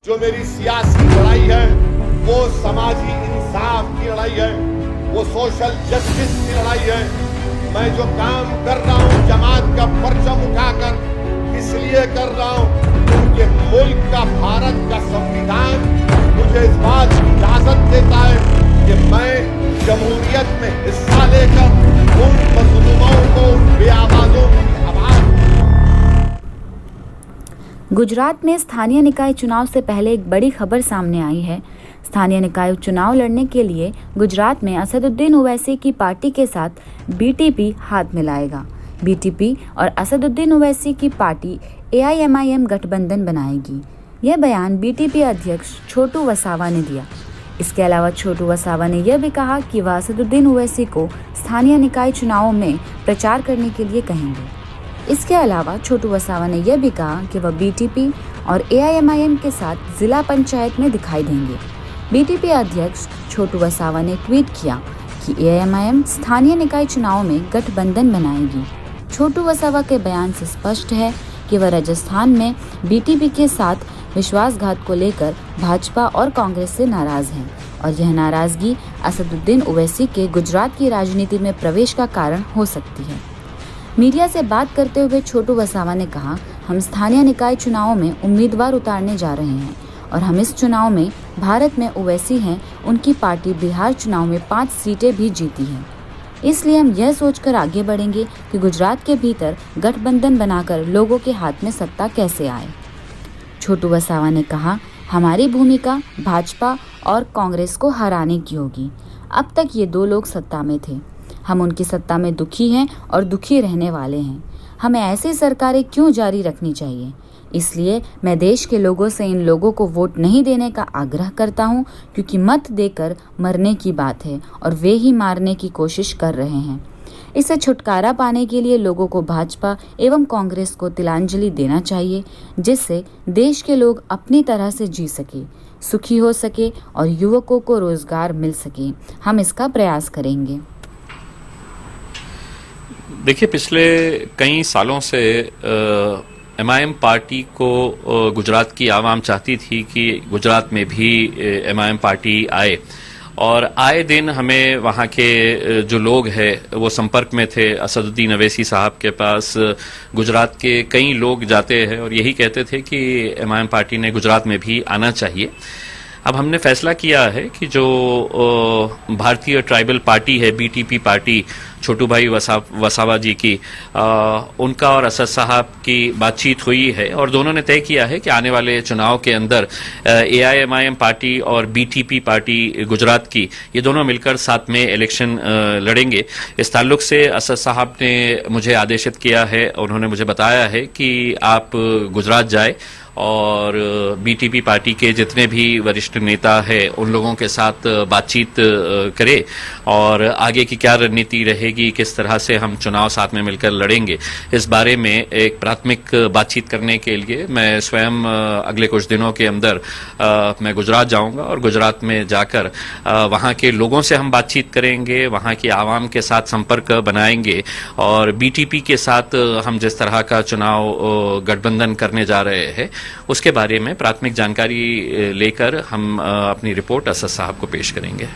जो मेरी सियासी लड़ाई है वो समाजी इंसाफ की लड़ाई है, वो सोशल जस्टिस की लड़ाई है। मैं जो काम कर रहा हूं जमात का परचम उठाकर इसलिए कर रहा हूं क्योंकि मुल्क का, भारत का संविधान मुझे इस बात की इजाजत देता है कि मैं जमहूरियत में हिस्सा लेकर उन मजलूमों को, उन बेआवाजों की आवाज। गुजरात में स्थानीय निकाय चुनाव से पहले एक बड़ी खबर सामने आई है। स्थानीय निकाय चुनाव लड़ने के लिए गुजरात में असदुद्दीन ओवैसी की पार्टी के साथ बीटीपी हाथ मिलाएगा। बीटीपी और असदुद्दीन ओवैसी की पार्टी AIMIM गठबंधन बनाएगी। यह बयान बीटीपी अध्यक्ष छोटू वसावा ने दिया। इसके अलावा छोटू वसावा ने यह भी कहा कि वह असदुद्दीन ओवैसी को स्थानीय निकाय चुनावों में प्रचार करने के लिए कहेंगे। इसके अलावा छोटू वसावा ने यह भी कहा कि वह बीटीपी और AIMIM के साथ जिला पंचायत में दिखाई देंगे। बीटीपी अध्यक्ष छोटू वसावा ने ट्वीट किया कि AIMIM स्थानीय निकाय चुनाव में गठबंधन बनाएगी। छोटू वसावा के बयान से स्पष्ट है कि वह राजस्थान में बीटीपी के साथ विश्वासघात को लेकर भाजपा और कांग्रेस से नाराज हैं और यह नाराजगी असदुद्दीन ओवैसी के गुजरात की राजनीति में प्रवेश का कारण हो सकती है। मीडिया से बात करते हुए छोटू वसावा ने कहा, हम स्थानीय निकाय चुनावों में उम्मीदवार उतारने जा रहे हैं और हम इस चुनाव में भारत में ओवैसी हैं, उनकी पार्टी बिहार चुनाव में 5 सीटें भी जीती हैं। इसलिए हम यह सोचकर आगे बढ़ेंगे कि गुजरात के भीतर गठबंधन बनाकर लोगों के हाथ में सत्ता कैसे आए। छोटू वसावा ने कहा, हमारी भूमिका भाजपा और कांग्रेस को हराने की होगी। अब तक ये 2 लोग सत्ता में थे। हम उनकी सत्ता में दुखी हैं और दुखी रहने वाले हैं। हमें ऐसी सरकारें क्यों जारी रखनी चाहिए? इसलिए मैं देश के लोगों से इन लोगों को वोट नहीं देने का आग्रह करता हूं, क्योंकि मत देकर मरने की बात है और वे ही मारने की कोशिश कर रहे हैं। इससे छुटकारा पाने के लिए लोगों को भाजपा एवं कांग्रेस को तिलांजलि देना चाहिए, जिससे देश के लोग अपनी तरह से जी सके, सुखी हो सके और युवकों को रोजगार मिल सके। हम इसका प्रयास करेंगे। देखिए, पिछले कई सालों से MIM पार्टी को गुजरात की आवाम चाहती थी कि गुजरात में भी MIM पार्टी आए और आए दिन हमें वहाँ के जो लोग हैं वो संपर्क में थे। असदुद्दीन ओवैसी साहब के पास गुजरात के कई लोग जाते हैं और यही कहते थे कि MIM पार्टी ने गुजरात में भी आना चाहिए। अब हमने फैसला किया है कि जो भारतीय ट्राइबल पार्टी है, BTP पार्टी, छोटू भाई वसावा जी की, उनका और असद साहब की बातचीत हुई है और दोनों ने तय किया है कि आने वाले चुनाव के अंदर AIMIM पार्टी और BTP पार्टी गुजरात की, ये दोनों मिलकर साथ में इलेक्शन लड़ेंगे। इस ताल्लुक से असद साहब ने मुझे आदेशित किया है, उन्होंने मुझे बताया है कि आप गुजरात जाए और BTP पार्टी के जितने भी वरिष्ठ नेता हैं उन लोगों के साथ बातचीत करें और आगे की क्या रणनीति रहेगी, किस तरह से हम चुनाव साथ में मिलकर लड़ेंगे, इस बारे में एक प्राथमिक बातचीत करने के लिए मैं स्वयं अगले कुछ दिनों के अंदर मैं गुजरात जाऊंगा और गुजरात में जाकर वहां के लोगों से हम बातचीत करेंगे, वहां की आवाम के साथ संपर्क बनाएंगे और BTP के साथ हम जिस तरह का चुनाव गठबंधन करने जा रहे हैं उसके बारे में प्राथमिक जानकारी लेकर हम अपनी रिपोर्ट असद साहब को पेश करेंगे।